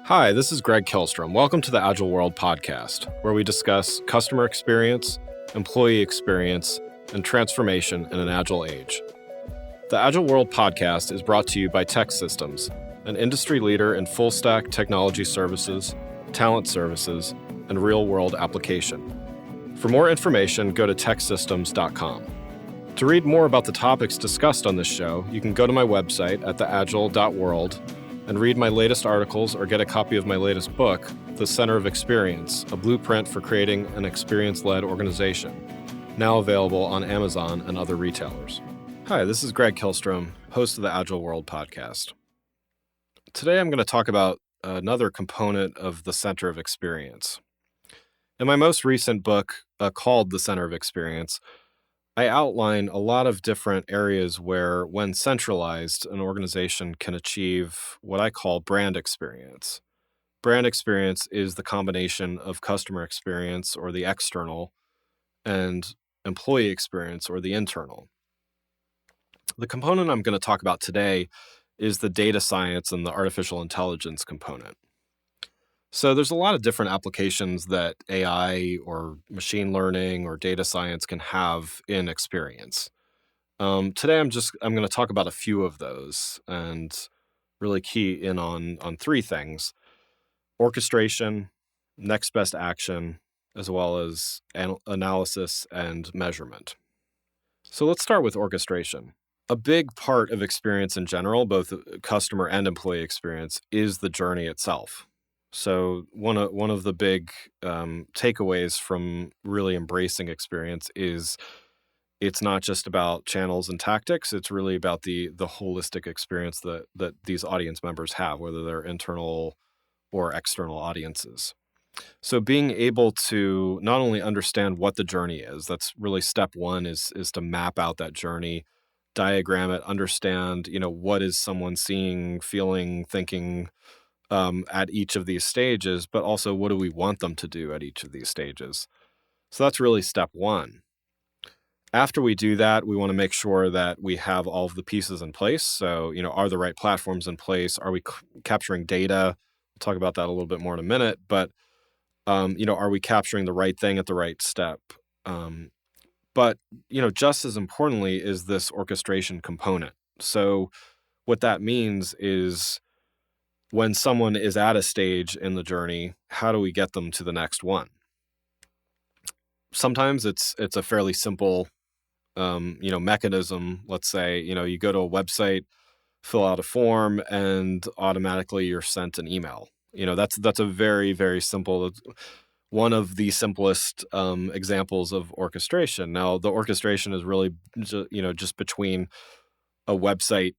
Hi, this is Greg Kilstrom. Welcome to the Agile World podcast, where we discuss customer experience, employee experience, and transformation in an agile age. The Agile World podcast is brought to you by TEKsystems, an industry leader in full-stack technology services, talent services, and real-world application. For more information, go to teksystems.com. To read more about the topics discussed on this show, you can go to my website at theagile.world and read my latest articles or get a copy of my latest book, The Center of Experience, a blueprint for creating an experience-led organization, now available on Amazon and other retailers. Hi, this is Greg Kilstrom, host of the Agile World podcast. Today I'm going to talk about another component of the Center of Experience. In my most recent book, called The Center of Experience, I outline a lot of different areas where, when centralized, an organization can achieve what I call brand experience. Brand experience is the combination of customer experience, or the external, and employee experience, or the internal. The component I'm going to talk about today is the data science and the artificial intelligence component. So there's a lot of different applications that AI or machine learning or data science can have in experience. Today I'm going to talk about a few of those and really key in on three things: orchestration, next best action, as well as analysis and measurement. So let's start with orchestration. A big part of experience in general, both customer and employee experience, is the journey itself. So one of the big takeaways from really embracing experience is it's not just about channels and tactics. It's really about the holistic experience that these audience members have, whether they're internal or external audiences. So being able to not only understand what the journey is, that's really step one, is to map out that journey, diagram it, understand, what is someone seeing, feeling, thinking, at each of these stages, but also what do we want them to do at each of these stages. So that's really step one. After we do that, we want to make sure that we have all of the pieces in place. So, are the right platforms in place? Are we capturing data? We'll talk about that a little bit more in a minute, but, are we capturing the right thing at the right step? But, just as importantly is this orchestration component. So what that means is, when someone is at a stage in the journey, how do we get them to the next one? Sometimes it's a fairly simple, mechanism. Let's say, you go to a website, fill out a form, and automatically you're sent an email. That's a very, very simple, one of the simplest examples of orchestration. Now, the orchestration is really, just between a website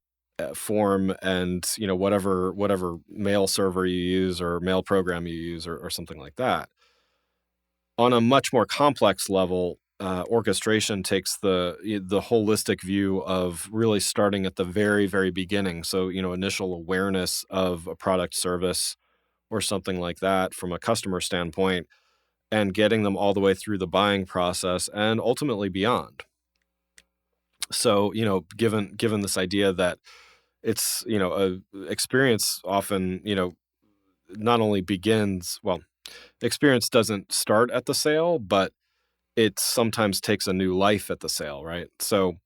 form and whatever mail server you use or mail program you use or something like that. On a much more complex level, orchestration takes the holistic view of really starting at the very, very beginning. So initial awareness of a product, service, or something like that from a customer standpoint, and getting them all the way through the buying process and ultimately beyond. So given this idea that it's, a experience often, not only begins, well, experience doesn't start at the sale, but it sometimes takes a new life at the sale, right? So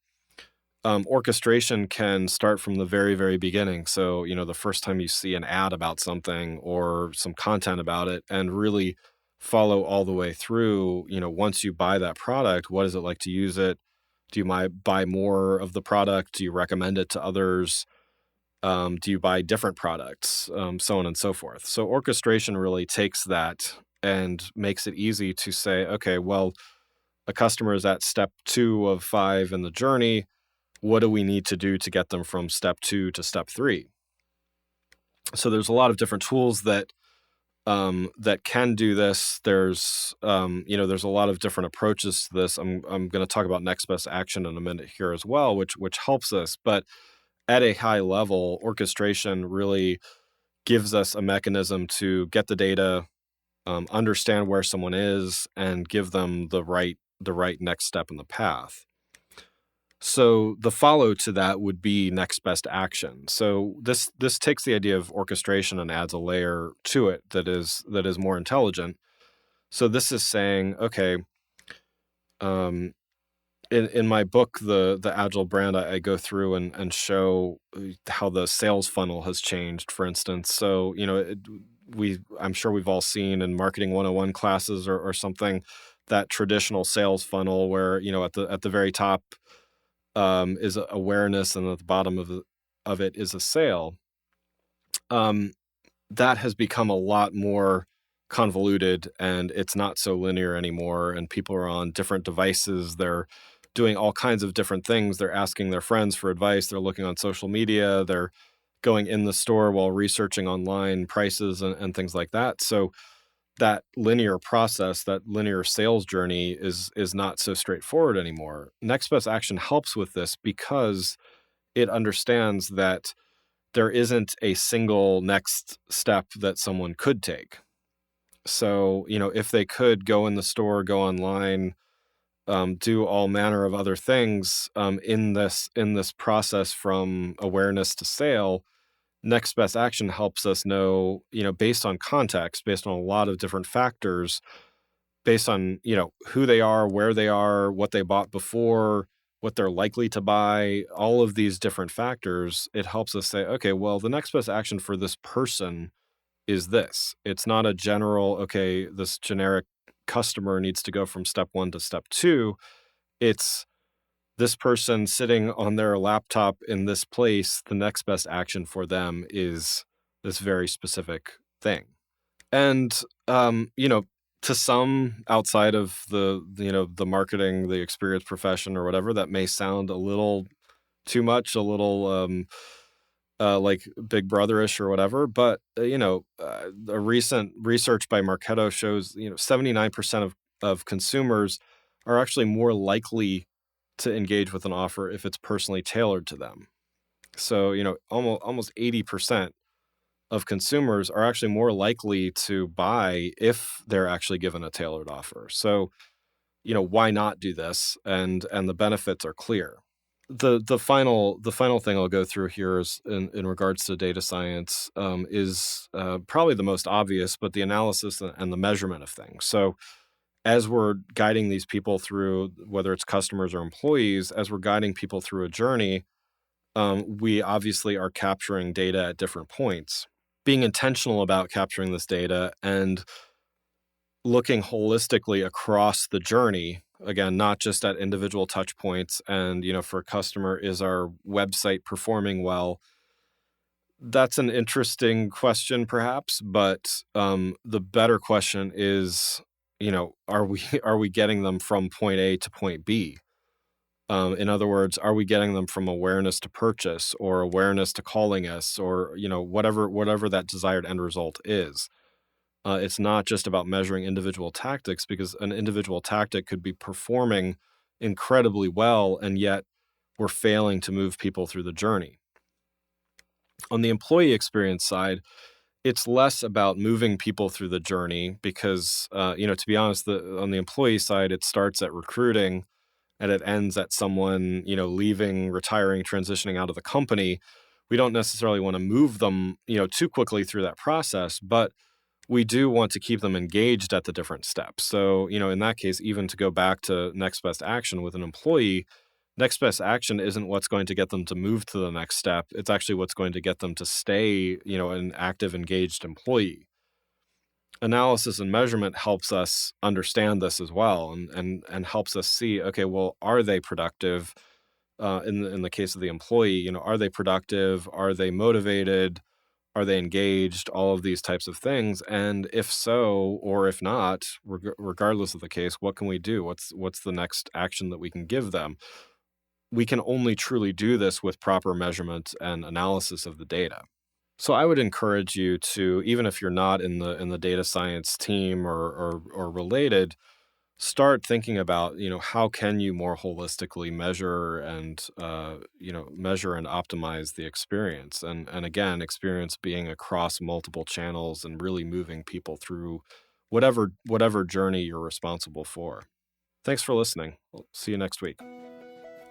orchestration can start from the very, very beginning. So, the first time you see an ad about something or some content about it, and really follow all the way through, once you buy that product, what is it like to use it? Do you buy more of the product? Do you recommend it to others? Do you buy different products? So on and so forth. So orchestration really takes that and makes it easy to say, okay, well, a customer is at step 2 of 5 in the journey. What do we need to do to get them from step 2 to step 3? So there's a lot of different tools that can do this. There's there's a lot of different approaches to this. I'm going to talk about next best action in a minute here as well, which helps us. But at a high level, orchestration really gives us a mechanism to get the data, understand where someone is, and give them the right next step in the path. So the follow to that would be next best action. So this takes the idea of orchestration and adds a layer to it that is more intelligent. So this is saying, okay, um, in my book, the Agile brand, I go through and show how the sales funnel has changed, for instance. So, I'm sure we've all seen in marketing 101 classes or something, that traditional sales funnel where, at the very top is awareness, and at the bottom of it is a sale. Um, that has become a lot more convoluted, and it's not so linear anymore. And people are on different devices. They're doing all kinds of different things. They're asking their friends for advice. They're looking on social media. They're going in the store while researching online prices and things like that. So that linear process, that linear sales journey is not so straightforward anymore. Next best action helps with this because it understands that there isn't a single next step that someone could take. So, if they could go in the store, go online, do all manner of other things in this process from awareness to sale, next best action helps us know, based on context, based on a lot of different factors, based on, who they are, what they bought before, what they're likely to buy, all of these different factors. It helps us say, okay, well, the next best action for this person is this. It's not a general, okay, this generic customer needs to go from step one to step two. It's this person sitting on their laptop in this place. The next best action for them is this very specific thing. And, to some outside of the marketing, the experience profession or whatever, that may sound a little too much, a little, like Big Brotherish or whatever. But, a recent research by Marketo shows, 79% of consumers are actually more likely to engage with an offer if it's personally tailored to them. So, almost 80% of consumers are actually more likely to buy if they're actually given a tailored offer. So, why not do this? And the benefits are clear. The final thing I'll go through here is in regards to data science, is probably the most obvious, but the analysis and the measurement of things. So as we're guiding these people through, whether it's customers or employees, as we're guiding people through a journey, we obviously are capturing data at different points. Being intentional about capturing this data and looking holistically across the journey, again, not just at individual touch points. And, for a customer, is our website performing well? That's an interesting question, perhaps, but the better question is, are we are we getting them from point A to point B? In other words, are we getting them from awareness to purchase, or awareness to calling us, or whatever that desired end result is? It's not just about measuring individual tactics, because an individual tactic could be performing incredibly well, and yet we're failing to move people through the journey. On the employee experience side, it's less about moving people through the journey because, to be honest, on the employee side, it starts at recruiting and it ends at someone, leaving, retiring, transitioning out of the company. We don't necessarily want to move them, too quickly through that process, but we do want to keep them engaged at the different steps. So, in that case, even to go back to next best action with an employee, next best action isn't what's going to get them to move to the next step. It's actually what's going to get them to stay, an active, engaged employee. Analysis and measurement helps us understand this as well, and helps us see, okay, well, are they productive? In the case of the employee, are they productive? Are they motivated? Are they engaged? All of these types of things. And if so, or if not, regardless of the case, what can we do? What's the next action that we can give them? We can only truly do this with proper measurement and analysis of the data. So I would encourage you to, even if you're not in the data science team or related, start thinking about, how can you more holistically measure and optimize the experience, and again, experience being across multiple channels and really moving people through whatever journey you're responsible for. Thanks for listening. We'll see you next week.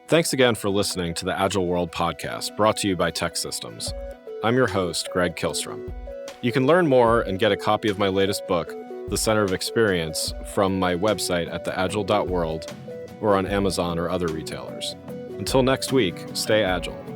Thanks again for listening to the Agile World podcast, brought to you by Tech Systems. I'm your host, Greg Kilstrom. You can learn more and get a copy of my latest book, The Center of Experience, from my website at theagile.world or on Amazon or other retailers. Until next week, stay agile.